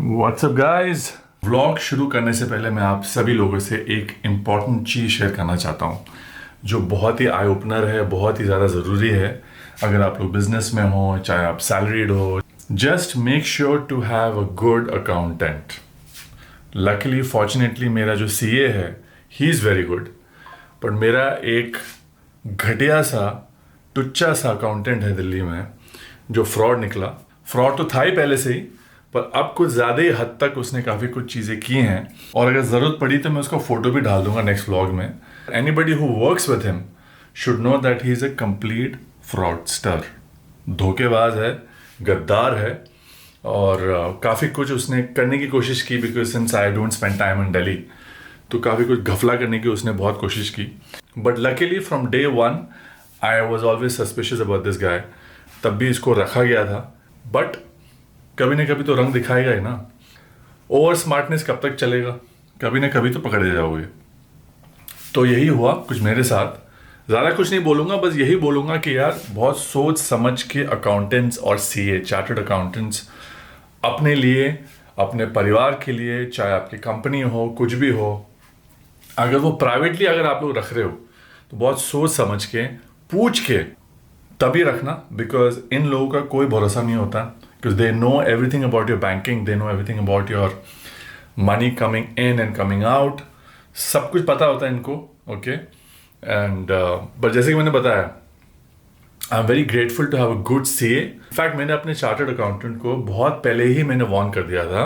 WhatsApp guys. Vlog शुरू करने से पहले मैं आप सभी लोगों से एक इम्पॉर्टेंट चीज़ शेयर करना चाहता हूँ जो बहुत ही आई ओपनर है, बहुत ही ज़्यादा ज़रूरी है। अगर आप लोग बिजनेस में हो, चाहे आप सैलरीड हो, just make sure to have a good accountant. Luckily fortunately मेरा जो सीए है ही इज़ वेरी गुड, बट मेरा एक घटिया सा टुच्चा सा अकाउंटेंट है दिल्ली में जो फ्रॉड निकला। फ्रॉड तो था ही पहले से ही, पर अब कुछ ज़्यादा ही हद तक उसने काफ़ी कुछ चीज़ें की हैं, और अगर ज़रूरत पड़ी तो मैं उसका फ़ोटो भी डाल दूंगा नेक्स्ट व्लॉग में। Anybody who works with him should know that he is a complete fraudster. धोखेबाज है, गद्दार है, और काफ़ी कुछ उसने करने की कोशिश की। Because since I don't spend time in Delhi, तो काफ़ी कुछ घपला करने की उसने बहुत कोशिश की। But luckily from day one I was always suspicious about this guy. तब भी इसको रखा गया था, बट कभी ना कभी तो रंग दिखाएगा ही ना। ओवर स्मार्टनेस कब तक चलेगा, कभी ना कभी तो पकड़े जाओगे। तो यही हुआ कुछ मेरे साथ। ज़्यादा कुछ नहीं बोलूँगा, बस यही बोलूँगा कि यार बहुत सोच समझ के अकाउंटेंट्स और सीए, चार्टर्ड अकाउंटेंट्स, अपने लिए, अपने परिवार के लिए, चाहे आपकी कंपनी हो, कुछ भी हो, अगर वो प्राइवेटली अगर आप लोग रख रहे हो तो बहुत सोच समझ के, पूछ के तभी रखना। बिकॉज इन लोगों का कोई भरोसा नहीं होता। Because they know everything about your banking, they know everything about your money coming in and coming out. सब कुछ पता होता है इनको, okay? And but जैसे कि मैंने बताया, I'm very grateful to have a good CA. In fact, मैंने अपने चार्टर्ड अकाउंटेंट को बहुत पहले ही मैंने वार्न कर दिया था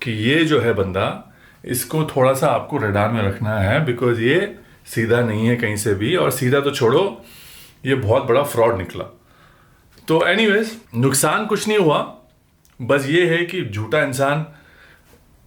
कि ये जो है बंदा, इसको थोड़ा सा आपको रडार में रखना है, बिकॉज ये सीधा नहीं है कहीं से भी, और सीधा तो छोड़ो, ये बहुत बड़ा फ्रॉड निकला। तो एनीवेज, नुकसान कुछ नहीं हुआ, बस ये है कि झूठा इंसान,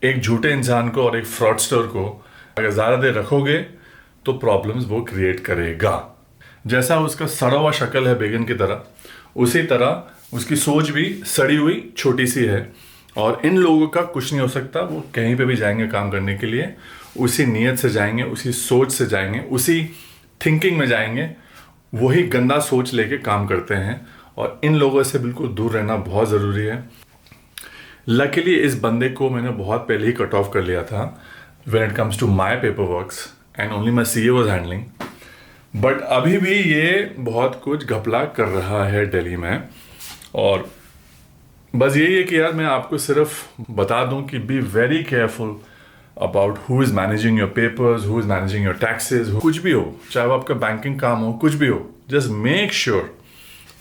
एक झूठे इंसान को और एक फ्रॉडस्टर को अगर ज़्यादा देर रखोगे तो प्रॉब्लम्स वो क्रिएट करेगा। जैसा उसका सड़ा हुआ शक्ल है बेगन की तरह, उसी तरह उसकी सोच भी सड़ी हुई छोटी सी है। और इन लोगों का कुछ नहीं हो सकता। वो कहीं पे भी जाएंगे काम करने के लिए, उसी नीयत से जाएंगे, उसी सोच से जाएंगे, उसी थिंकिंग में जाएंगे, वही गंदा सोच लेके काम करते हैं। और इन लोगों से बिल्कुल दूर रहना बहुत ज़रूरी है। लकीली इस बंदे को मैंने बहुत पहले ही कट ऑफ कर लिया था when it comes to my paper works, and only my CA was handling. But अभी भी ये बहुत कुछ घपला कर रहा है दिल्ली में। और बस यही है कि यार मैं आपको सिर्फ बता दूं कि be very careful about who is managing your papers, who is managing your taxes. कुछ भी हो, चाहे वो आपका बैंकिंग काम हो, कुछ भी हो, just make sure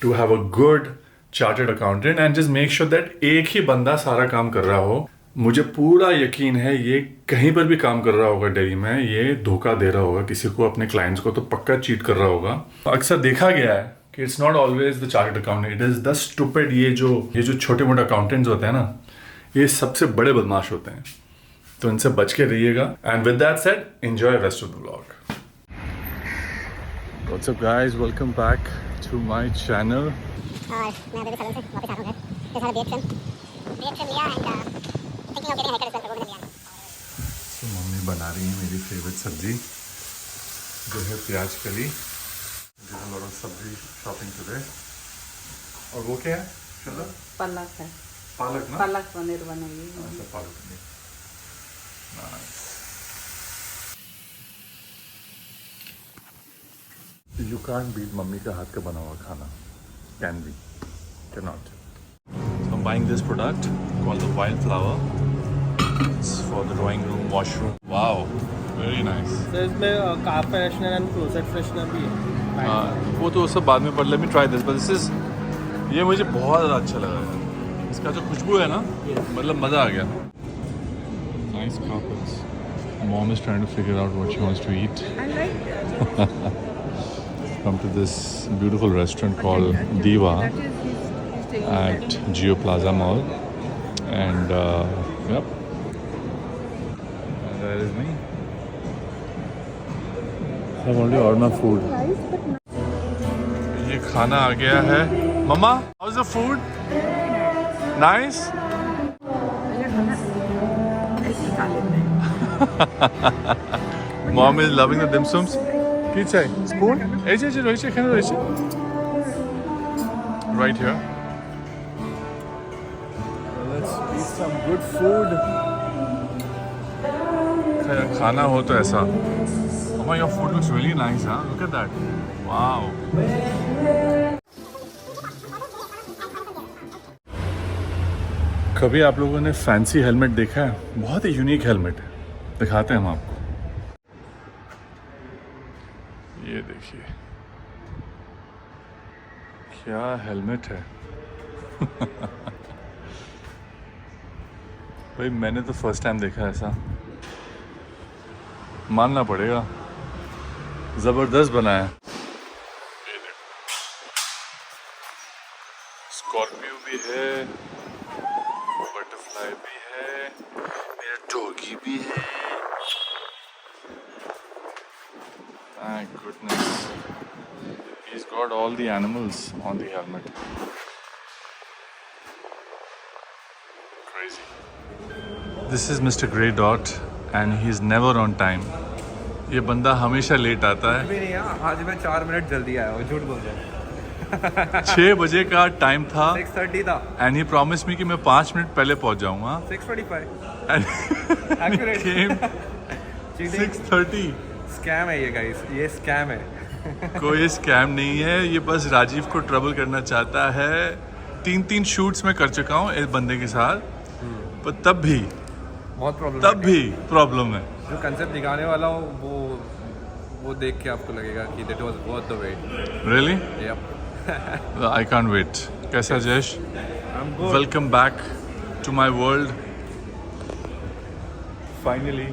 to have a good chartered accountant and just make sure that एक ही बंदा सारा काम कर रहा हो। मुझे पूरा यकीन है ये कहीं पर भी काम कर रहा होगा दिल्ली में, ये धोखा दे रहा होगा किसी को, अपने क्लाइंट्स को तो पक्का चीट कर रहा होगा। अक्सर देखा गया है कि it's not always the chartered accountant, it is the stupid. ये जो छोटे मोटे अकाउंटेंट्स होते हैं ना, ये सबसे बड़े बदमाश होते हैं। तो इनसे बच के रहिएगा। And with that said, enjoy rest of the vlog. What's up guys, welcome back to my channel. और मैं अभी सलून से वापस आ रहा हूँ घर। ये सारा रिएक्शन लिया and thinking of getting haircut as well. तो मम्मी बना रही है मेरी फेवरेट सब्जी जो है प्याज कली। लॉट ऑफ सब्जी शॉपिंग टुडे। और वो क्या है? चलो पालक है। पालक ना? पालक पनीर बनेगी। अच्छा, palak paneer. Nice. You can't beat mummy का हाथ का बना हुआ खाना. Can be, cannot. So I'm buying this product called the Wildflower. It's for the drawing room, washroom. Wow, very nice. तो इसमें car freshener and closet freshener भी है। वो तो सब बाद में, पर let me try this. But this is, ये मुझे बहुत ज़्यादा अच्छा लगा है। इसका जो खुशबू है ना, मतलब मज़ा आ गया। Nice carpets. Mom is trying to figure out what she wants to eat. I like that. Come to this beautiful restaurant called Diva at Geo Plaza Mall, and yep, and there is me. I've only ordered my food. ये खाना आ गया है। Mama, how's the food? Nice. Mom is loving the dim sums. Ki chai? Spoon? Right here. Let's eat some good food. खाना हो तो ऐसा. Oh, your food looks really nice, huh? Look at that. Wow. कभी आप लोगों ने fancy helmet देखा है? बहुत ही यूनिक हेलमेट है. दिखाते हैं हम आपको. ये देखिए क्या हेलमेट है. भाई मैंने तो फर्स्ट टाइम देखा ऐसा. मानना पड़ेगा, जबरदस्त बनाया. स्कॉर्पियो भी है, बटरफ्लाई भी है, मेरा डॉगी भी है. Thank goodness. He's got all the animals on the helmet. Crazy. This is Mr. Grey Dot and he's never on time. ये बंदा हमेशा लेट आता है. भी नहीं है, आज मैं 4 मिनट जल्दी आया हूँ, झूठ बोल रहा 6 बजे का टाइम था. 6:30 था. And he promised me कि मैं 5 मिनट पहले पहुंच जाऊंगा. 6:45 And Accurate. came Cheating. 6:30. Scam है ये गाइस, ये स्कैम है. कोई स्कैम नहीं है, ये बस राजीव को ट्रबल करना चाहता है. 3 शूट्स में कर चुका हूँ इस बंदे के साथ, पर तब भी प्रॉब्लम है. जो कंसेप्ट दिखाने वाला हूँ वो देख के आपको लगेगा कि that was worth the wait. Really yup. I can't wait. कैसा Jayesh? I am good. Welcome back to my world. Finally.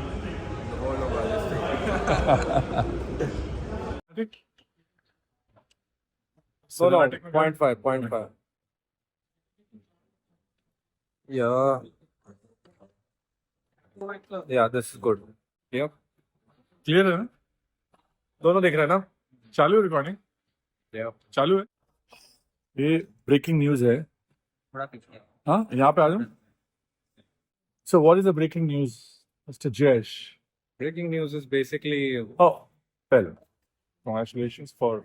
So no, 0.5. Yeah. Yeah, this is good. Yep. Clear है ना? दोनों देख रहे हैं ना? चालू है रिकॉर्डिंग? Yep. चालू है. ये ब्रेकिंग न्यूज है. थोड़ा पीछे. हाँ, यहाँ पे आ जाओ. So what is the breaking news, Mr. Jayesh? Breaking news is basically Oh, well, congratulations for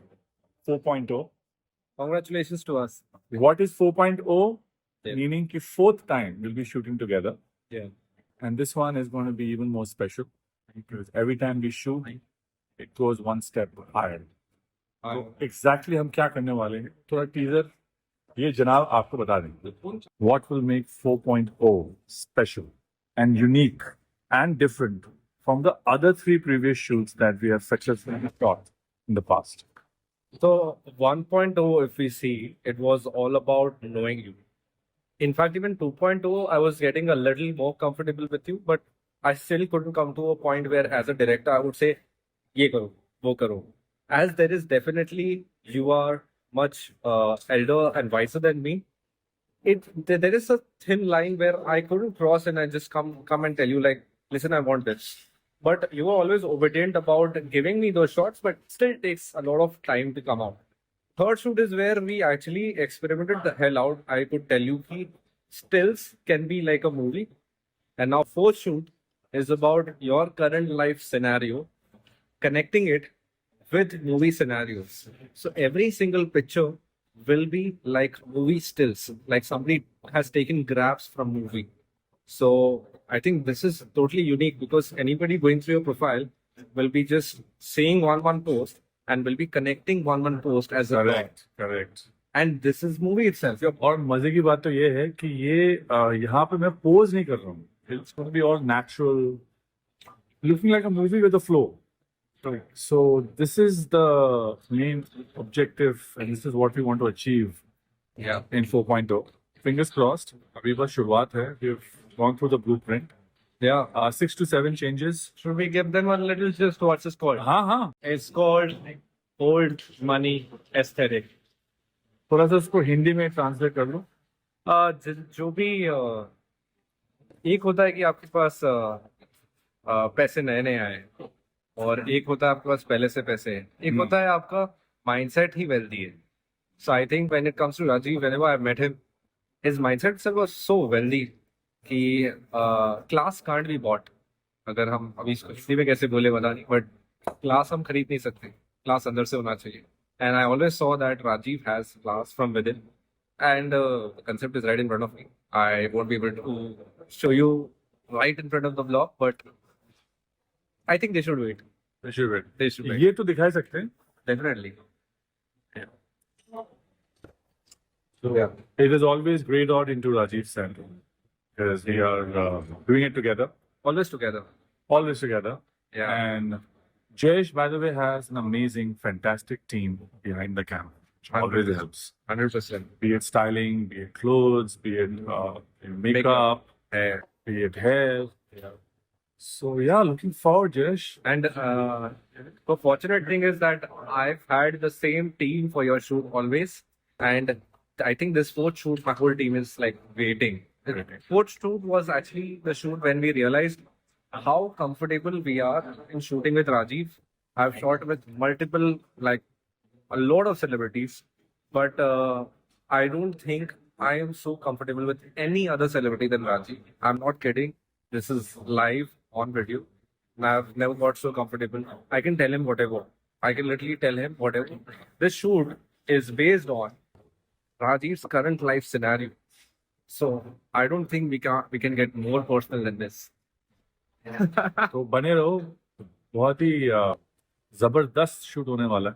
4.0. congratulations to us. What is 4.0? Yeah. Meaning कि fourth time we'll be shooting together. Yeah. And this one is going to be even more special because every time we shoot, it goes one step higher. तो exactly हम क्या करने वाले हैं? थोड़ा teaser ये जनाब आपको बता देंगे. What will make 4.0 special and unique and different from the other 3 previous shoots that we have successfully shot in the past? So 1.0, if we see, it was all about knowing you. In fact, even 2.0, I was getting a little more comfortable with you, but I still couldn't come to a point where, as a director, I would say, "Ye karo, wo karo." As there is definitely you are much elder and wiser than me. There is a thin line where I couldn't cross, and I just come and tell you like, "Listen, I want this." But you were always obedient about giving me those shots, but still takes a lot of time to come out. Third shoot is where we actually experimented the hell out. I could tell you that stills can be like a movie. And now fourth shoot is about your current life scenario, connecting it with movie scenarios. So every single picture will be like movie stills, like somebody has taken grabs from movie. So I think this is totally unique because anybody going through your profile will be just seeing one post and will be connecting one post as a Correct. and this is movie itself. और मजे की बात तो ये है कि ये यहाँ पे मैं पोज नहीं कर रहा हूँ. It's going to be all natural, looking like a movie with a flow. So this is the main objective and this is what we want to achieve in 4.0. Fingers crossed. अभी बस शुरुआत है. We've gone through the blueprint. 6 to 7 changes. Should we give them a little just what's it called? हाँ. It's called old money aesthetic. थोड़ा सा उसको हिंदी में translate कर लो. जो भी एक होता है कि आपके पास पैसे नए नए आए और एक होता है आपके पास पहले से पैसे हैं. एक होता है आपका माइंडसेट ही वेल्दी है. So I think when it comes to Rajiv, whenever I met him, his mindset itself was so wealthy कि class can't be bought. अगर हम अभी इसको हिंदी में कैसे बोले पता नहीं, but class हम खरीद नहीं सकते. Class अंदर से होना चाहिए. And I always saw that Rajiv has class from within. And the concept is right in front of me. I won't be able to show you right in front of the vlog, but I think they should wait. They should wait. They should wait. ये तो दिखा ही सकते हैं. Definitely. So it is always great out into Rajiv Center because we are doing it together, Always together. always together. Yeah. And Jayesh, by the way, has an amazing, fantastic team behind the camera. Which always helps. 100%. Be it styling, be it clothes, be it makeup, Hair. be it hair. So yeah, looking forward, Jayesh. And the fortunate thing is that I've had the same team for your shoot always. And I think this fourth shoot, my whole team is like waiting. The fourth shoot was actually the shoot when we realized how comfortable we are in shooting with Rajiv. I've shot with multiple, like a lot of celebrities, but I don't think I am so comfortable with any other celebrity than Rajiv. I'm not kidding. This is live on video. And I've never got so comfortable. I can tell him whatever. I can literally tell him whatever. This shoot is based on Rajiv's current life scenario. So I don't think we can get more personal than this. तो बने रहो. बहुत ही जबरदस्त shoot होने वाला है.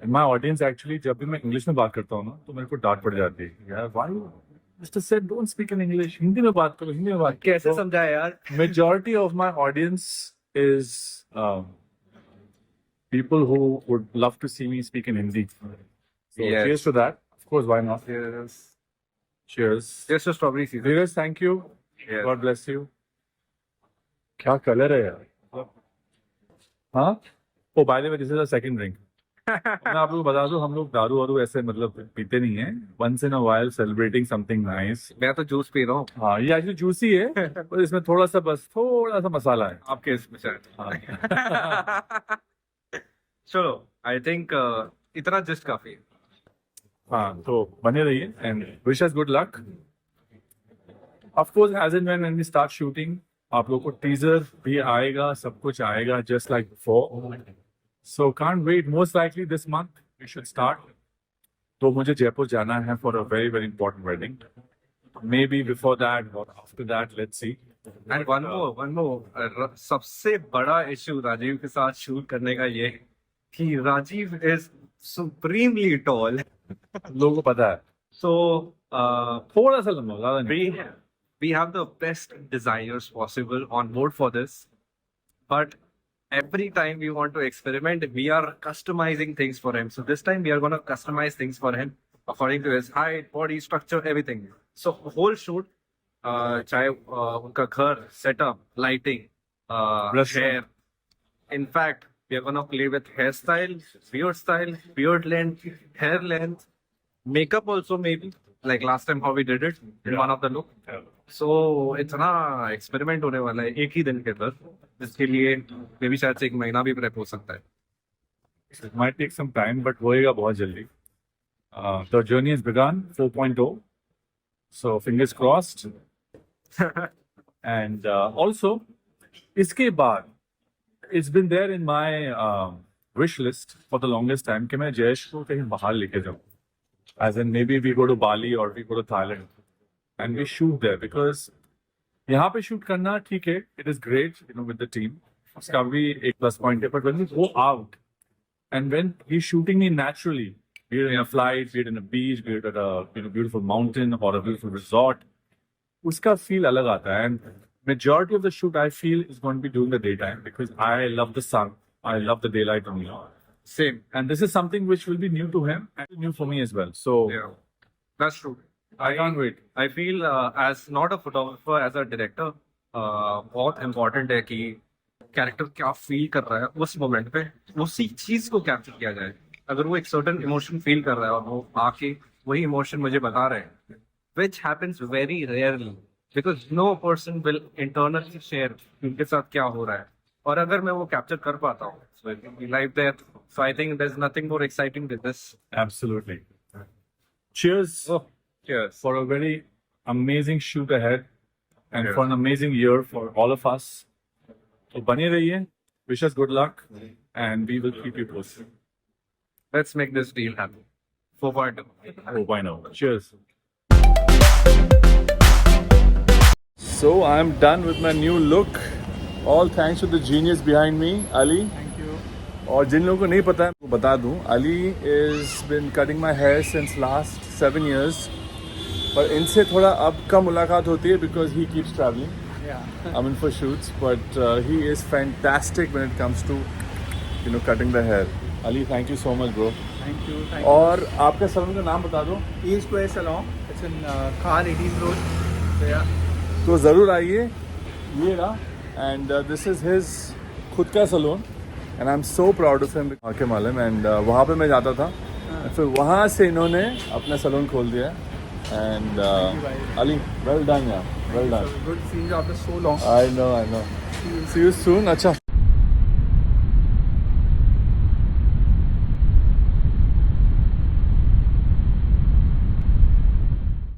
And my audience actually जब भी मैं इंग्लिश में बात करता हूँ ना तो मेरे को डांट पड़ जाती है यार why Mr. said don't speak in English. Hindi में बात करो, हिंदी में बात करो. कैसे समझाए यार? Majority of my audience is people who would love to see me speak in Hindi. So Yes. cheers to that. Of course, why not? Yes. Cheers. Just a strawberry season. Viewers, thank you. Yes. God bless you. क्या colour है यार? हाँ? Oh, by the way, this is the second drink. मैं आप लोगों को बता दूं, हम लोग दारू वारू ऐसे मतलब पीते नहीं है. Once in a while, celebrating something nice. मैं तो जूस पी रहा हूँ. हाँ, ये एक्चुअली जूसी है, पर इसमें थोड़ा सा मसाला है. आपके इसमें शायद. हाँ. चलो, I think इतना जस्ट काफी है. हाँ, तो बने रहिए and wish us good luck. Of course, as and when we start shooting, आप लोगों को टीजर भी आएगा, सब कुछ आएगा, just like before. So can't wait. Most likely this month we should start. तो मुझे जयपुर जाना है for a very very important wedding. Maybe before that or after that, let's see. And one more. सबसे बड़ा इशू राजीव के साथ shoot करने का ये है कि राजीव is supremely tall. लोगों को पता है. So थोड़ा सा लंबा, ज़्यादा नहीं. we have the best designers possible on board for this, but every time we want to experiment, we are customizing things for him. So this time we are going to customize things for him according to his height, body structure, everything. So whole shoot, चाहे उनका घर, setup, lighting, hair. In fact, we are going to play with hairstyle, beard length, hair length, makeup also maybe, like last time how we did it in one of the look. So इतना experiment होने वाला है एक ही दिन के अंदर, जिसके लिए मे भी शायद से 1 महीना भी प्रेप हो सकता है. It might take some time, but होएगा बहुत जल्दी. The journey has begun 4.0. So fingers crossed. And also, इसके बाद, it's been there in my wish list for the longest time कि मैं जयेश को कहीं बाहर लेके जाऊँ. As in maybe we go to Bali or we go to Thailand and we shoot there because यहाँ पे shoot करना ठीक है, it is great, you know, with the team. उसका भी एक plus point है, but when we go out and when he's shooting me naturally, be it in a flight, be it in a beach, be it at a beautiful mountain or a beautiful resort, उसका feel अलग आता है. And majority of the shoot I feel is going to be during the daytime because I love the sun, I love the daylight only. Same. And this is something which will be new to him and new for me as well. So Yeah, that's true. I can't wait. I feel as not a photographer, as a director, बहुत important है कि character क्या feel कर रहा है उस moment पे, उसी चीज को कैप्चर किया जाए. अगर वो एक सर्टेन इमोशन फील कर रहा है और वो आके वही इमोशन मुझे बता रहे हैं, which happens very rarely because no person will internally share उनके साथ क्या हो रहा है. और अगर मैं वो कैप्चर कर पाता हूँ, so it will be live there. So I think there's nothing more exciting than this. Absolutely. Cheers Cheers. for a very amazing shoot ahead and Yes. for an amazing year for all of us. So bane rahiye, wish us good luck and we will keep you posted. Let's make this deal happen. 4.2. Oh, why not? Cheers. So I'm done with my new look. All thanks to the genius behind me, Ali. Thank you. और जिन लोगों को नहीं पता है वो बता दूं, Ali is been cutting my hair since last 7 years. पर इनसे थोड़ा अब कम मुलाकात होती है because he keeps traveling. Yeah. I mean for shoots, but he is fantastic when it comes to cutting the hair. Ali, thank you so much, bro. Thank you. और आपका salon का नाम बता दो. E Square Salon. It's in Khan 18th Road. So yeah. तो ज़रूर आइए. ये रहा. And this is his खुद का salon. And I'm so proud of him. आके मालूम. And वहाँ पे मैं जाता था. And फिर वहाँ से इन्होंने अपना सलून खोल दिया. And Ali, well done, yeah. Well done. Good seeing you after so long. I know. See you soon. अच्छा.